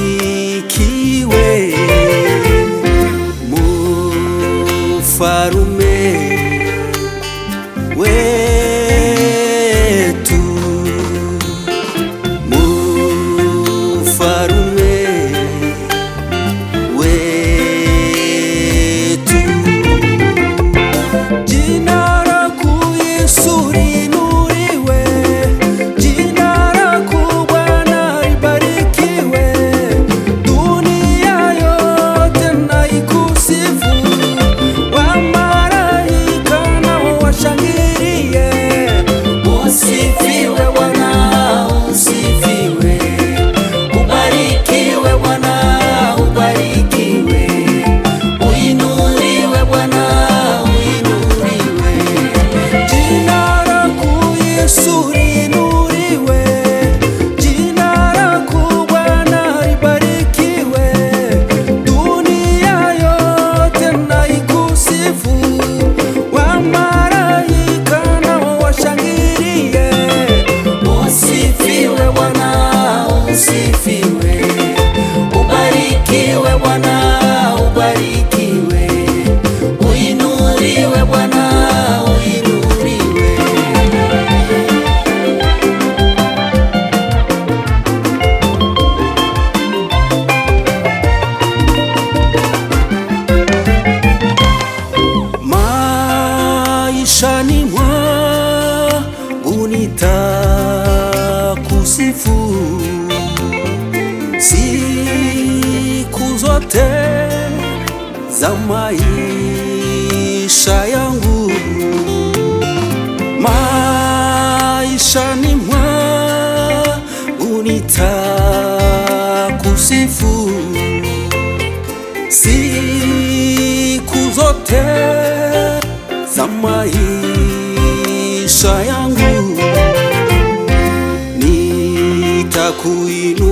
ubarikiwe Mfalume wetu, Mfalume wetu. Jina lako Yesu liinuliwe, jina lako Bwana libarikiwe, dunia yote na ikusifu, wamalaika nao washangilie. Usifiwe Bwana, usifiwe, ubarikiwe Bwana, ubarikiwe, uinuliwe Bwana, uinuliwe. Jina lako Yesu liinuliwe, jina lako Bwana libarikiwe, dunia yote na ikusifu, wamalaika nao washangilie. Usifiwe Bwana, usifiwe, ubarikiwe Bwana, ubarikiwe, uinuliwe Bwana, uinuliwe. Maishani mwangu nitakusifu siku zote za maisha yangu. Maishani mwangu nitakusifu siku zote za maisha yangu. Nitakuinua